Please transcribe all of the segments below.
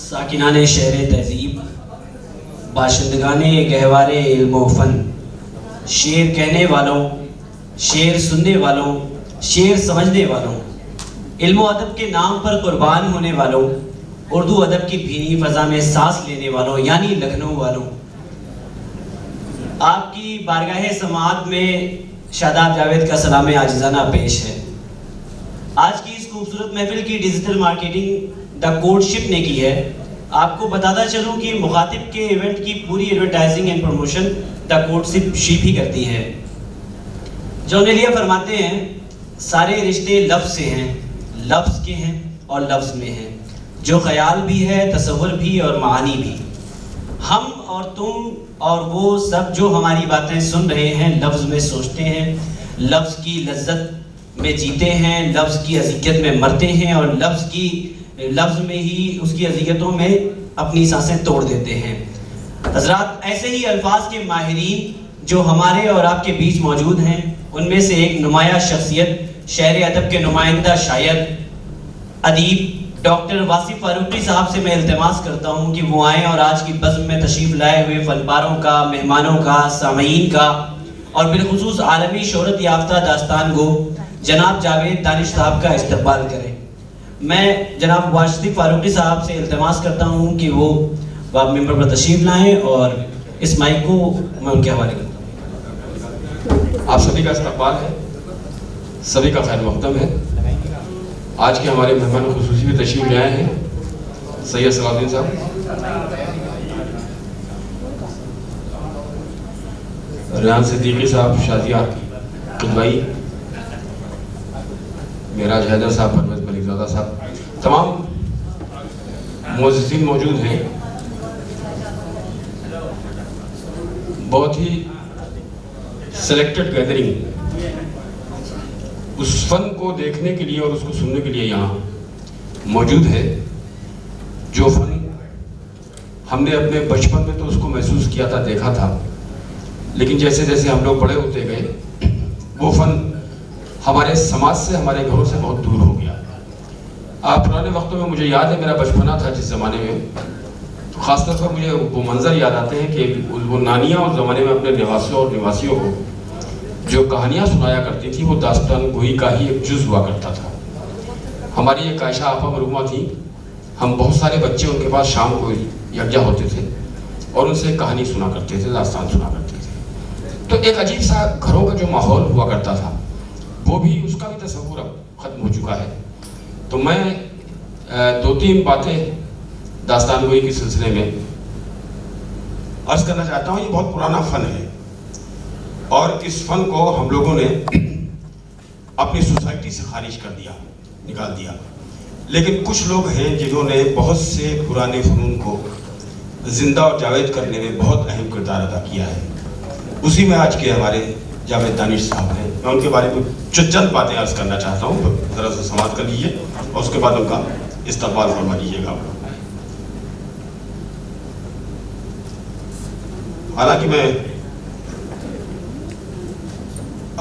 ساکنان شہر تہذیب، باشندگان گہوار علم و فن، شعر کہنے والوں، شعر سننے والوں، شعر سمجھنے والوں، علم و ادب کے نام پر قربان ہونے والوں، اردو ادب کی بھینی فضا میں سانس لینے والوں یعنی لکھنؤ والوں، آپ کی بارگاہ سماعت میں شاداب جاوید کا سلام عاجزانہ پیش ہے۔ آج کی اس خوبصورت محفل کی ڈیجیٹل مارکیٹنگ دا کوڈ شپ نے کی ہے۔ آپ کو بتاتا چلوں کہ مخاطب کے ایونٹ کی پوری ایڈورٹائزنگ اینڈ پروموشن دا کوڈ شپ ہی کرتی ہے۔ جو انیلیا فرماتے ہیں سارے رشتے لفظ سے ہیں، لفظ کے ہیں اور لفظ میں ہیں، جو خیال بھی ہے، تصور بھی اور معانی بھی۔ ہم اور تم اور وہ سب جو ہماری باتیں سن رہے ہیں لفظ میں سوچتے ہیں، لفظ کی لذت میں جیتے ہیں، لفظ کی اذیت میں مرتے ہیں اور لفظ میں ہی اس کی اذیتوں میں اپنی سانسیں توڑ دیتے ہیں۔ حضرات، ایسے ہی الفاظ کے ماہرین جو ہمارے اور آپ کے بیچ موجود ہیں، ان میں سے ایک نمایاں شخصیت، شعر ادب کے نمائندہ شاعر، ادیب ڈاکٹر واصف فاروقی صاحب سے میں التماس کرتا ہوں کہ وہ آئیں اور آج کی بزم میں تشریف لائے ہوئے فن پاروں کا، مہمانوں کا، سامعین کا اور بالخصوص عالمی شہرت یافتہ داستان گو جناب جاوید دانش صاحب کا استقبال کریں۔ میں جناب واصف فاروقی صاحب سے التماس کرتا ہوں کہ وہ باب ممبر پر تشریف لائیں اور اس مائک کو میں ان کے حوالے کرتا ہوں۔ آپ سبھی کا استقبال ہے، سبھی کا خیر مقدم ہے۔ آج کے ہمارے مہمان خصوصی بھی تشریف لے آئے ہیں سید صلاح الدین صاحب، ریان صدیقی صاحب، شازیہ قدوائی، معراج حیدر صاحب، پرویز ملک زادہ صاحب، تمام معززین موجود ہیں۔ بہت ہی سلیکٹڈ گیدرنگ اس فن کو دیکھنے کے لیے اور اس کو سننے کے لیے یہاں موجود ہے۔ جو فن ہم نے اپنے بچپن میں تو اس کو محسوس کیا تھا، دیکھا تھا، لیکن جیسے جیسے ہم لوگ بڑے ہوتے گئے وہ فن ہمارے سماج سے، ہمارے گھروں سے بہت دور ہو گیا۔ پرانے وقتوں میں مجھے یاد ہے، میرا بچپنا تھا جس زمانے میں، تو خاص طور پر مجھے وہ منظر یاد آتے ہیں کہ وہ نانیاں اس زمانے میں اپنے نواسوں اور نواسیوں کو جو کہانیاں سنایا کرتی تھی وہ داستان گوئی کا ہی ایک جز ہوا کرتا تھا۔ ہماری ایک عائشہ آپا مرحومہ تھی، ہم بہت سارے بچے ان کے پاس شام کو یکجا ہوتے تھے اور ان سے کہانی سنا کرتے تھے، داستان سنا کرتے تھے۔ تو ایک عجیب سا گھروں کا جو ماحول ہوا کرتا تھا وہ بھی، اس کا بھی تصور اب ختم ہو چکا ہے۔ تو میں دو تین باتیں داستان گوئی کے سلسلے میں عرض کرنا چاہتا ہوں۔ یہ بہت پرانا فن ہے اور اس فن کو ہم لوگوں نے اپنی سوسائٹی سے خارج کر دیا، نکال دیا، لیکن کچھ لوگ ہیں جنہوں نے بہت سے پرانے فنون کو زندہ اور جاوید کرنے میں بہت اہم کردار ادا کیا ہے۔ اسی میں آج کے ہمارے جاوید دانش صاحب ہیں، میں ان کے بارے میں چند باتیں عرض کرنا چاہتا ہوں، ذرا سا سماعت کر لیجیے اور اس کے بعد ان کا استقبال فرما لیجیے گا۔ حالانکہ میں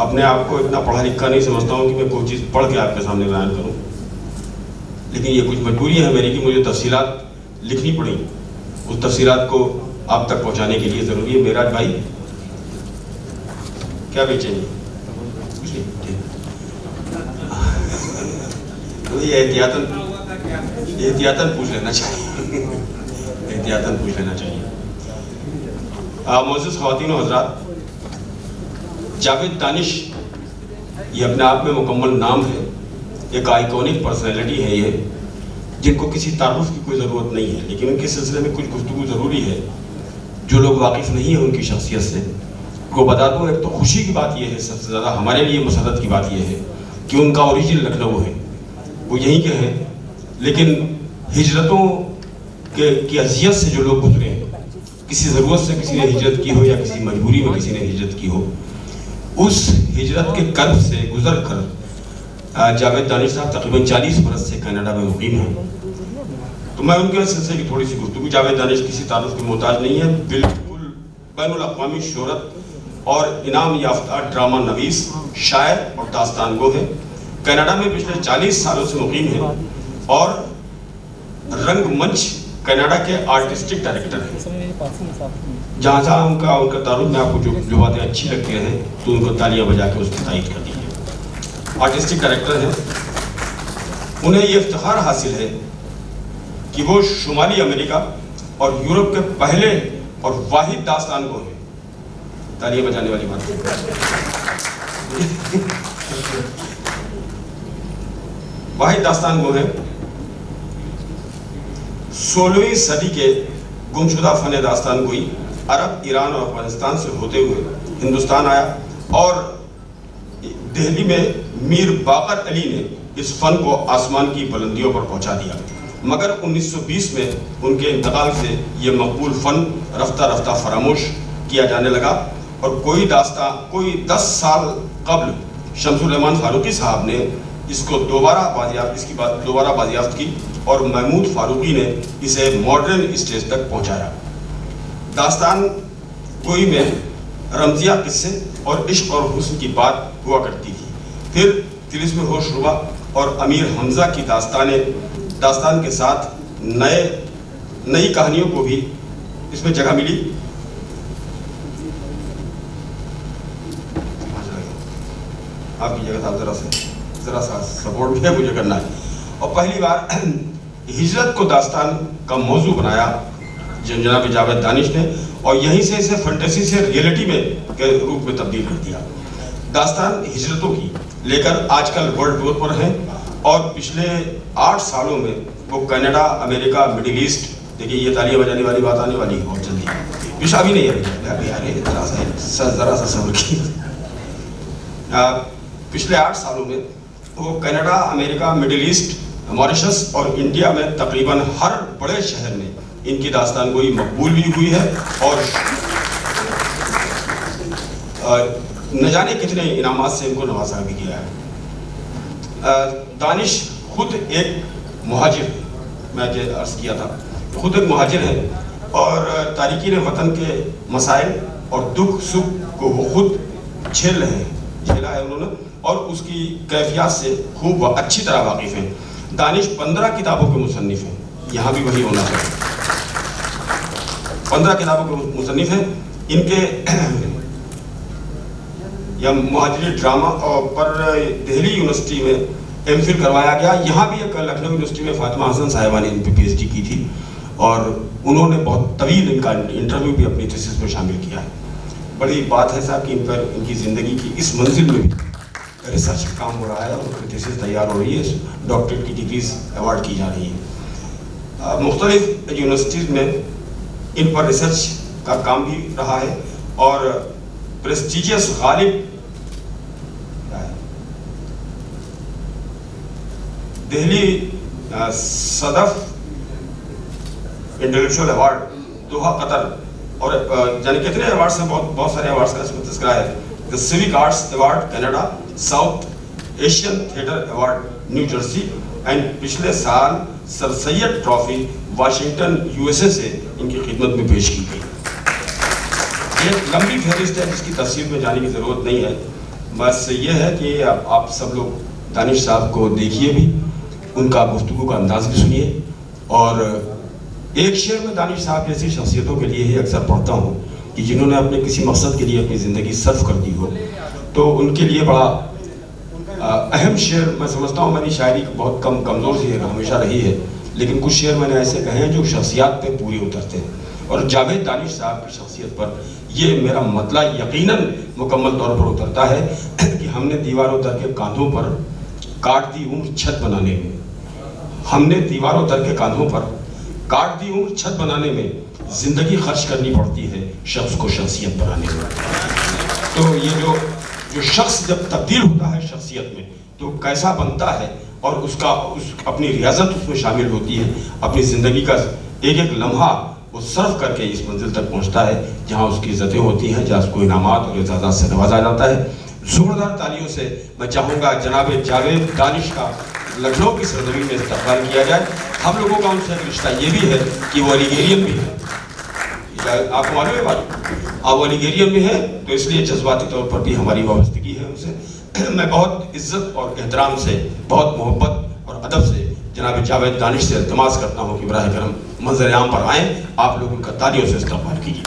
اپنے آپ کو اتنا پڑھا لکھا نہیں سمجھتا ہوں کہ میں کوئی چیز پڑھ کے آپ کے سامنے بیان کروں، لیکن یہ کچھ مجبوری ہے میری کہ مجھے تفصیلات لکھنی پڑیں۔ اس تفصیلات کو آپ تک پہنچانے کے لیے ضروری ہے۔ معراج بھائی کیا بیچیں گے؟ احتیاطاً پوچھ لینا چاہیے، احتیاطاً پوچھ لینا چاہیے۔ معزز خواتین و حضرات، جاوید دانش یہ اپنے آپ میں مکمل نام ہے، ایک آئیکونک پرسنالٹی ہے یہ، جن کو کسی تعارف کی کوئی ضرورت نہیں ہے، لیکن ان کے سلسلے میں کچھ گفتگو ضروری ہے۔ جو لوگ واقف نہیں ہیں ان کی شخصیت سے کو بتا دوں، ایک تو خوشی کی بات یہ ہے، سب سے زیادہ ہمارے لیے مسرت کی بات یہ ہے کہ ان کا اوریجن لکھنؤ ہے، وہ یہیں کے ہیں، لیکن ہجرتوں کی اذیت سے جو لوگ گزرے ہیں، کسی ضرورت سے کسی نے ہجرت کی ہو یا کسی مجبوری میں کسی نے ہجرت کی ہو، اس ہجرت کے کرب سے گزر کر جاوید دانش صاحب تقریباً 40 برس سے کینیڈا میں مقیم ہیں۔ تو میں ان کے سلسلے کی تھوڑی سی گفتگو، جاوید دانش کسی تعارف کے محتاج نہیں ہے، بالکل بین الاقوامی شہرت اور انعام یافتہ ڈرامہ نویس، شاعر اور داستان گو ہے۔ کینیڈا میں پچھلے 40 سالوں سے مقیم ہے اور رنگ منچ कनाडा के आर्टिस्टिक डायरेक्टर हैं। जहाँ जहाँ उनका तारुफ में आपको जो बातें अच्छी लगती हैं तो उनको तालियां बजा के उसकी तारीफ कर दीजिए। आर्टिस्टिक डायरेक्टर हैं, उन्हें ये इफ्तिखार हासिल है कि वो शुमाली अमेरिका और यूरोप के पहले और वाहिद दास्तान को हैं। तालियां बजाने वाली बात वाहिद दास्तान वो है 16वीं सदी के गुमशुदा फन दास्तान गोई अरब, ईरान और अफगानिस्तान से होते हुए हिंदुस्तान आया और दिल्ली में मीर बाकर अली ने इस फन को आसमान की बुलंदियों पर पहुंचा दिया। मगर 1920 में उनके इंतकाल से ये मकबूल फन रफ्ता रफ्ता फरामोश किया जाने लगा और कोई 10 साल कबल शमसुल रहमान फारूकी साहब ने इसको दोबारा बाजियाफ्त की और महमूद फारूकी ने इसे मॉडर्न स्टेज तक पहुंचाया। दास्तान गोई में रमजिया किस्से और इश्क और हुस्न की बात हुआ करती थी। फिर तिलिस्म होश रुबा और अमीर हमजा की दास्तान के साथ नई कहानियों को भी इसमें जगह मिली। आपकी जगह साहब जरा सा सपोर्ट भी है मुझे करना है। और पहली बार हिजरत को दास्तान का मौजू बनाया जनाब जावेद दानिश ने और यहीं से इसे फैंटेसी से रियलिटी में के रूप में तब्दील कर दिया। दास्तान हिजरतों की लेकर आजकल वर्ल्ड टूर पर है और पिछले 8 सालों में वो कनाडा, अमेरिका, मिडिल ईस्ट, देखिए ये तालियां बजाने वाली बात आने वाली है बहुत जल्दी, पिछा भी नहीं है जरा सा सब्र की। पिछले 8 सालों में वो Canada, America, middle east, Mauritius और इंडिया में तकरीबन हर बड़े शहर में इनकी दास्तान गोई मकबूल भी हुई है और न जाने कितने इनामात से इनको नवाजा भी किया है। दानिश खुद एक मुहाजिर है, मैं जो अर्ज किया था, खुद एक मुहाजिर है और तारिकीन वतन के मसाइल और दुख सुख को वो खुद झेला है उन्होंने और उसकी कैफियत से खूब अच्छी तरह वाकिफ हैं। दानिश 15 किताबों के मुसन्निफ हैं, यहाँ भी वही होना चाहिए। 15 किताबों के मुसन्निफ हैं। इनके या मुहाजिरी ड्रामा पर दिल्ली यूनिवर्सिटी में एमफिल करवाया गया। यहाँ भी एक लखनऊ यूनिवर्सिटी में फातिमा हसन साहिबा ने इन पर पीएचडी की थी और उन्होंने बहुत तवील इनका इंटरव्यू भी अपनी थीसिस में शामिल किया है। बड़ी बात है साहब कि इन पर इनकी ज़िंदगी की इस मंजिल में रिसर्च काम हो रहा है और उनकी थीसिस तैयार हो रही है, डॉक्टरेट की डिग्रीज अवार्ड की जा रही है। मुख्तलिफ यूनिवर्सिटीज़ में इन पर रिसर्च का काम भी रहा है और prestigious Ghalib Delhi Sadaf intellectual award Doha Qatar और जाने कितने अवार्ड्स हैं, बहुत सारे अवार्ड्स का इसमें तस्करा है। The civic arts award Canada, south Asian theatre award new Jersey and पिछले साल sir Syed trophy Washington USA से इनकी खिदमत में पेश की गई। ये लंबी फहरिस्त है जिसकी तफसील में जाने की ज़रूरत नहीं है। बस ये है कि आप सब लोग दानिश साहब को देखिए भी, उनका गुफ्तगू का अंदाज भी सुनिए और एक शेर में दानिश साहब जैसी शख्सियतों के लिए ही अक्सर पढ़ता हूँ कि जिन्होंने अपने किसी मकसद के लिए अपनी ज़िंदगी सर्फ कर दी हो, तो उनके लिए बड़ा अहम शेर मैं समझता हूँ। मेरी शायरी बहुत कमज़ोर सी है, हमेशा रही है, लेकिन कुछ शेर मैंने ऐसे कहे हैं जो शख्सियत पे पूरे उतरते हैं और जावेद दानिश साहब की शख्सियत पर ये मेरा मतला यकीनन मुकम्मल तौर पर उतरता है कि हमने दीवारों दर के कांधों पर काट दी उम्र छत बनाने में, हमने दीवारों दर के कांधों पर काट दी उम्र छत बनाने में, जिंदगी खर्च करनी पड़ती है शख्स को शख्सियत बनाने में। तो ये जो शख्स जब तब्दील होता है शख्सियत में तो कैसा बनता है और अपनी रियाजत उसमें शामिल होती है, अपनी ज़िंदगी का एक एक लम्हा वो सर्व करके इस मंजिल तक पहुंचता है जहां उसकी इज्जतें होती हैं, जहां उसको इनामात और एजाज़ात से नवाजा जाता है। ज़ोरदार तालियों से मैं चाहूँगा जनाब जावेद दानिश का लखनऊ की सरजमी में इस्तकबाल किया जाए। हम लोगों का उनसे एक रिश्ता ये भी है कि वो अलीगेरियन भी है, आपको मालूम है बात, आप अलीगेरियन भी है, तो इसलिए जज्बाती तौर पर भी हमारी वाबस्तगी है उनसे। मैं बहुत इज्जत और एहतराम से, बहुत मोहब्बत और अदब से जनाब जावेद दानिश से इल्तमास करता हूँ कि बराह करम मंजर आम पर आएँ, आप लोग उनका तालियों से इस्तकबाल कीजिए.